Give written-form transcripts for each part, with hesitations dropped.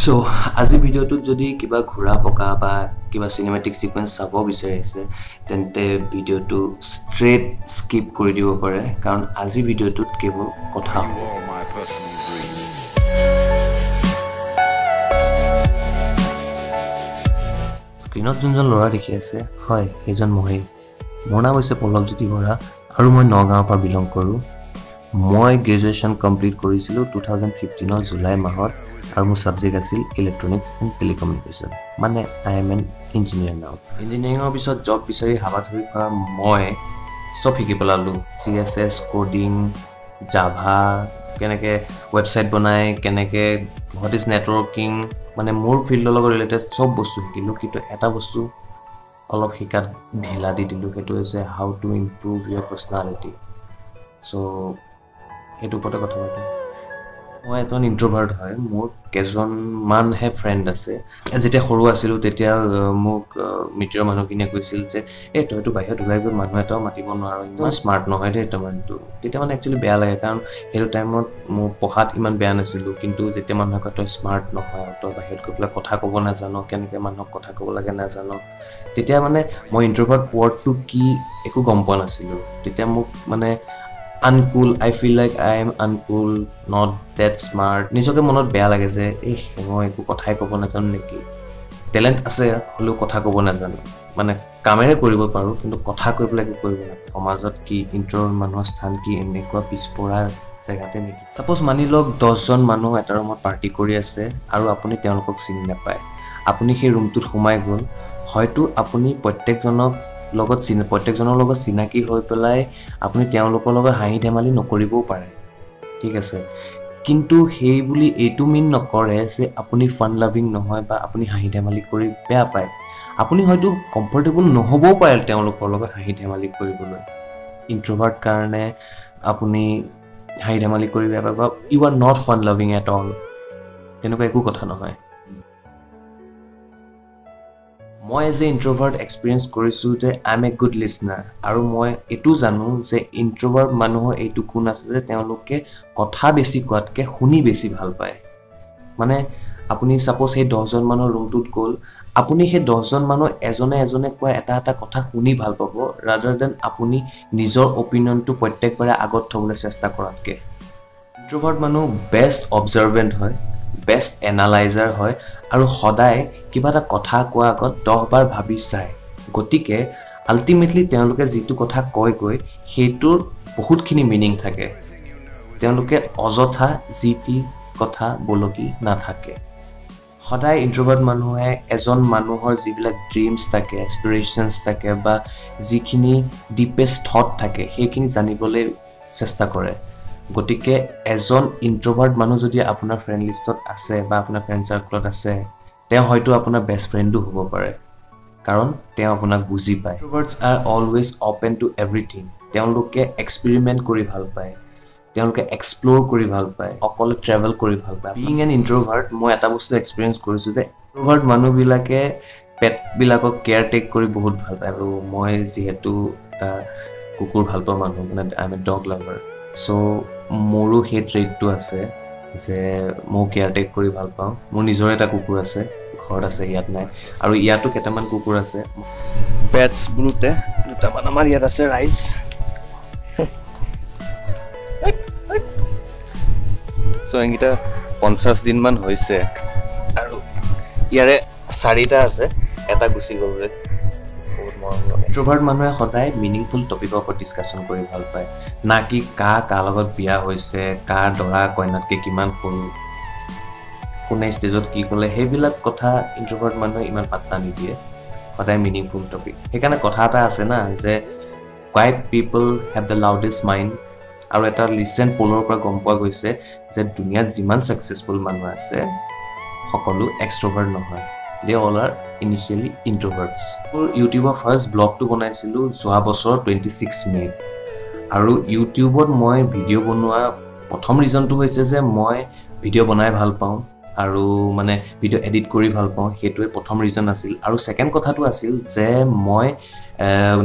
So, আজি ভিডিওটোত যদি কিবা ঘোৰা পকা বা কিবা সিনেমেটিক সিকোয়েন্স চাব বিচাৰিছে তেন্তে ভিডিওটো স্ট্ৰেট স্কিপ কৰি দিব পাৰে কাৰণ আজি ভিডিওটোত কেৱল কথা হ'ব স্ক্ৰীনত যোনজন ল'ৰা দেখি আছে হয় সেইজন মইয়ে মোৰ নাম হৈছে পল্লৱজ্যোতি বৰা আৰু মই নগাঁৱৰ পৰা বিলং কৰোঁ মই গ্ৰেজুৱেশ্যন কমপ্লিট কৰিছিলোঁ 2015 জুলাই মাহত আৰু মোৰ ছাবজেক্ট আছিল ইলেক্ট্ৰনিক্স এণ্ড টেলিকমিউনিকেশ্যন মানে আই এম এন ইঞ্জিনিয়াৰ নাও ইঞ্জিনিয়াৰিঙৰ পিছত জব বিচাৰি হাবাথুৰি কৰা মই চব শিকি পেলালোঁ CSS কোডিং জাভা কেনেকৈ ৱেবছাইট বনায় কেনেকৈ হোৱাট ইজ নেটৱৰ্কিং মানে মোৰ ফিল্ডৰ লগত ৰিলেটেড চব বস্তু শিকিলোঁ কিন্তু এটা বস্তু অলপ শিকাত ঢিলা দি দিলোঁ সেইটো হৈছে how to improve your personality so' সেইটো ওপৰতে কথা পাতোঁ মই এজন ইণ্ট্ৰভাৰ্ট হয় মোৰ কেইজনমানহে ফ্ৰেণ্ড আছে যেতিয়া সৰু আছিলোঁ তেতিয়া মোক মিত্ৰৰ মানুহখিনিয়ে কৈছিল যে এই তইতো বাহিৰত ওলাই গৈ মানুহ এটাও মাতিব নোৱাৰ ইমান স্মাৰ্ট নহয় দেই তোমাৰটো তেতিয়া মানে একচুৱেলি বেয়া লাগে কাৰণ সেইটো টাইমত মোৰ পঢ়াত ইমান বেয়া নাছিলোঁ কিন্তু যেতিয়া মানুহে কয় তই স্মাৰ্ট নহয় তই বাহিৰত গৈ পেলাই কথা ক'ব নাজানো কেনেকৈ মানুহক কথা ক'ব লাগে নাজানো তেতিয়া মানে মই ইণ্ট্ৰভাৰ্ট ৱৰ্ডটো কি একো গম পোৱা নাছিলোঁ তেতিয়া মোক মানে uncool I feel like I am uncool not that smart নিজকে মনত বেয়া লাগে যে এই মই একো কথাই ক'ব নাজানো নেকি টেলেণ্ট আছে হ'লেও কথা ক'ব নাজানো মানে কামেৰে কৰিব পাৰোঁ কিন্তু কথা কৈ পেলাই একো কৰিব নাপাৰোঁ সমাজত কি ইণ্ট্ৰভাৰ্ট মানুহৰ স্থান কি এনেকুৱা পিছপৰা জেগাতে নেকি ছাপ'জ মানি লওক 10জন মানুহ এটা ৰুমত পাৰ্টি কৰি আছে আৰু আপুনি তেওঁলোকক চিনি নাপায় আপুনি সেই ৰুমটোত সোমাই গ'ল হয়তো আপুনি প্ৰত্যেকজনৰ লগত চিনাকি হৈ পেলাই আপুনি তেওঁলোকৰ লগত হাঁহি ধেমালি নকৰিবও পাৰে ঠিক আছে কিন্তু সেই বুলি এইটো মিন নকৰে যে আপুনি ফান লাভিং নহয় বা আপুনি হাঁহি ধেমালি কৰি বেয়া পায় আপুনি হয়তো কমফৰ্টেবল নহ'বও পাৰে তেওঁলোকৰ লগত হাঁহি ধেমালি কৰিবলৈ ইণ্ট্ৰভাৰ্ট কাৰণে আপুনি হাঁহি ধেমালি কৰি বেয়া পায় বা you are not fun loving at all তেনেকুৱা একো কথা নহয় মই এজ এ ইণ্ট্ৰভাৰ্ট এক্সপিৰিয়েঞ্চ কৰিছোঁ যে আই এম এ গুড লিছনাৰ আৰু মই এইটো জানো যে ইণ্ট্ৰভাৰ্ট মানুহৰ এইটো গুণ আছে যে তেওঁলোকে কথা বেছি কোৱাতকৈ শুনি বেছি ভাল পায় মানে আপুনি ছাপ'জ সেই 10জন মানুহৰ ৰুমটোত গ'ল আপুনি সেই 10জন মানুহ এজনে কোৱা এটা কথা শুনি ভাল পাব ৰাদাৰ দেন আপুনি নিজৰ অপিনিয়নটো প্ৰত্যেকবাৰে আগত থ'বলৈ চেষ্টা কৰাতকৈ ইণ্ট্ৰভাৰ্ট মানুহ বেষ্ট অবজাৰ্ভেণ্ট হয় বেষ্ট এনালাইজাৰ হয় আৰু সদায় কিবা এটা কথা কোৱাৰ আগত 10 বাৰ ভাবি চায় গতিকে আল্টিমেটলি তেওঁলোকে যিটো কথা কয়গৈ সেইটোৰ বহুতখিনি মিনিং থাকে তেওঁলোকে অযথা যি টি কথা বলকি নাথাকে সদায় ইণ্ট্ৰভাৰ্ট মানুহে এজন মানুহৰ যিবিলাক ড্ৰিমছ থাকে এক্সপিৰেশ্যনছ থাকে বা যিখিনি ডিপেষ্ট থট থাকে সেইখিনি জানিবলৈ চেষ্টা কৰে গতিকে এজন ইণ্ট্ৰভাৰ্ট মানুহ যদি আপোনাৰ ফ্ৰেণ্ড লিষ্টত আছে বা আপোনাৰ ফ্ৰেণ্ড চাৰ্কলত আছে তেওঁ হয়তো আপোনাৰ বেষ্ট ফ্ৰেণ্ডো হ'ব পাৰে কাৰণ তেওঁ আপোনাক বুজি পায় introverts are always open to everything তেওঁলোকে এক্সপেৰিমেণ্ট কৰি ভাল পায় তেওঁলোকে এক্সপ্ল'ৰ কৰি ভাল পায় অকলে ট্ৰেভেল কৰি ভাল পায় বিং এন ইণ্ট্ৰভাৰ্ট মই এটা বস্তু এক্সপিৰিয়েঞ্চ কৰিছোঁ যে ইণ্ট্ৰভাৰ্ট মানুহবিলাকে পেটবিলাকক কেয়াৰ টেক কৰি বহুত ভাল পায় আৰু মই যিহেতু এটা কুকুৰ ভাল পোৱা মানুহ মানে I am a dog lover so' মোৰো সেই ট্ৰেইটটো আছে যে মই কেয়াৰ টেক কৰি ভাল পাওঁ মোৰ নিজৰ এটা কুকুৰ আছে ঘৰত আছে ইয়াত নাই আৰু ইয়াতো কেইটামান কুকুৰ আছে পেটছ বোলোতে দুটামান আমাৰ ইয়াত আছে ৰাইজ চ' এইকেইটা 50 দিনমান হৈছে আৰু ইয়াৰে 4টা আছে এটা গুচি গ'ল যে বহুত মৰম লাগে ইণ্ট্ৰভাৰ্ট মানুহে সদায় মিনিংফুল টপিকৰ ওপৰত ডিছকাশ্যন কৰি ভাল পায় না কি কাৰ লগত বিয়া হৈছে কাৰ দৰা কইনাতকৈ কিমান সৰু কোনে ষ্টেজত কি ক'লে সেইবিলাক কথা ইণ্ট্ৰভাৰ্ট মানুহে ইমান পাত্তা নিদিয়ে সদায় মিনিংফুল টপিক সেইকাৰণে কথা এটা আছে না যে quiet people have the loudest mind আৰু এটা ৰিচেণ্ট পলৰ পৰা গম পোৱা গৈছে যে দুনিয়াত যিমান ছাকচেছফুল মানুহ আছে সকলো এক্সট্ৰভাৰ্ট নহয় দে অল আৰ ইনিচিয়েলি ইণ্ট্ৰভাৰ্টছ মোৰ ইউটিউবৰ ফাৰ্ষ্ট ব্লগটো বনাইছিলোঁ যোৱা বছৰ 26 মে' আৰু ইউটিউবত মই ভিডিঅ' বনোৱা প্ৰথম ৰিজনটো হৈছে যে মই ভিডিঅ' বনাই ভাল পাওঁ আৰু মানে ভিডিঅ' এডিট কৰি ভাল পাওঁ সেইটোৱে প্ৰথম ৰিজন আছিল আৰু ছেকেণ্ড কথাটো আছিল যে মই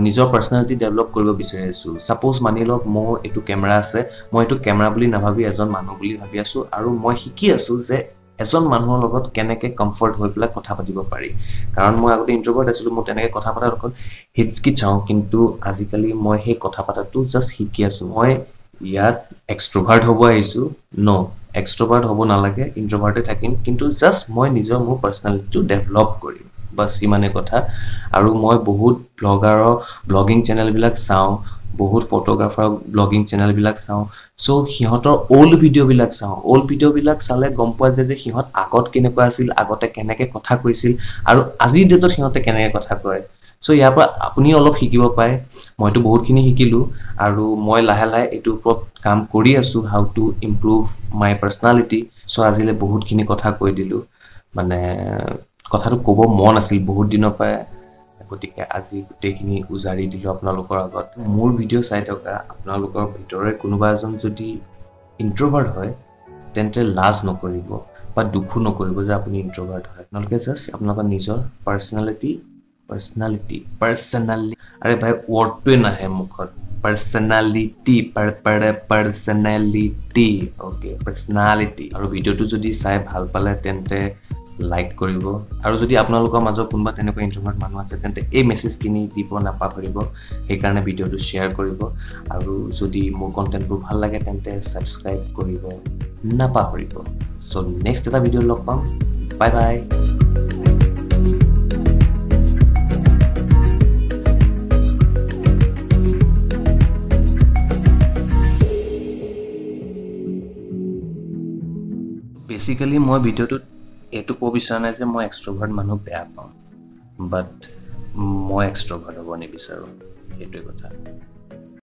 নিজৰ পাৰ্চনেলিটি ডেভেলপ কৰিব বিচাৰি আছোঁ ছাপ'জ মানি লওক মোৰ এইটো কেমেৰা আছে মই এইটো কেমেৰা বুলি নাভাবি এজন মানুহ বুলি ভাবি আছোঁ আৰু মই শিকি আছোঁ যে এজন মানুহৰ লগত কেনেকৈ কমফৰ্ট হৈ পেলাই কথা পাতিব পাৰি কাৰণ মই আগতে ইন্ট্ৰোভাৰ্ট আছিলোঁ মই তেনেকৈ কথা পতাৰ অকণ হিচকিচাওঁ কিন্তু আজিকালি মই সেই কথা পতাটো জাষ্ট শিকি আছোঁ মই ইয়াত এক্সট্ৰোভাৰ্ট হ'ব আহিছোঁ ন এক্সট্ৰোভাৰ্ট হ'ব নালাগে ইন্ট্ৰোভাৰ্টে থাকিম কিন্তু জাষ্ট মই নিজৰ মোৰ পাৰ্চনেলিটিটো ডেভেলপ কৰিম বাছ ইমানে কথা আৰু মই বহুত ব্লগাৰৰ ব্লগিং চেনেলবিলাক চাওঁ বহুত ফটোগ্ৰাফাৰ ব্লগিং চেনেলবিলাক চাওঁ সো সিহঁতৰ ওল্ড ভিডিঅ'বিলাক চাওঁ ওল্ড ভিডিঅ'বিলাক চালে গম পোৱা যায় যে সিহঁত আগত কেনেকুৱা আছিল আগতে কেনেকৈ কথা কৈছিল আৰু আজিৰ ডেটত সিহঁতে কেনেকৈ কথা কয় সো ইয়াৰ পৰা আপুনি অলপ শিকিব পাৰে মইতো বহুতখিনি শিকিলোঁ আৰু মই লাহে লাহে এইটোৰ ওপৰত কাম কৰি আছোঁ হাউ to improve my personality so আজিলৈ বহুতখিনি কথা কৈ দিলোঁ মানে কথাটো ক'ব মন আছিল বহুত দিনৰ পৰাই গতিকে আজি গোটেইখিনি উজাৰি দিলোঁ আপোনালোকৰ আগত মোৰ ভিডিঅ' চাই থকা আপোনালোকৰ ভিতৰৰে কোনোবা এজন যদি ইন্ট্ৰোভাৰ্ট হয় তেন্তে লাজ নকৰিব বা দুখো নকৰিব যে আপুনি ইন্ট্ৰোভাৰ্ট হয় আপোনালোকে জাষ্ট আপোনালোকৰ নিজৰ পাৰ্চনেলিটি আৰে ভাই ৱৰ্ডটোৱে নাহে মুখত পাৰ্চনেলিটি অ'কে পাৰ্চনেলিটি আৰু ভিডিঅ'টো যদি চাই ভাল পালে তেন্তে লাইক কৰিব আৰু যদি আপোনালোকৰ মাজত কোনোবা তেনেকুৱা ইন্ট্ৰোভাৰ্ট মানুহ আছে তেন্তে এই মেছেজখিনি দিব নাপাহৰিব সেইকাৰণে ভিডিঅ'টো শ্বেয়াৰ কৰিব আৰু যদি মোৰ কণ্টেণ্টবোৰ ভাল লাগে তেন্তে ছাবস্ক্ৰাইব কৰিব নাপাহৰিব চ' নেক্সট এটা ভিডিঅ' লগ পাম বাই বাই বেচিকেলি মই ভিডিঅ'টোত এইটো ক'ব বিচৰা নাই যে মই এক্সট্ৰোভাৰ্ট মানুহ বেয়া পাওঁ বাট মই এক্সট্ৰোভাৰ্ট হ'ব নিবিচাৰোঁ সেইটোৱে কথা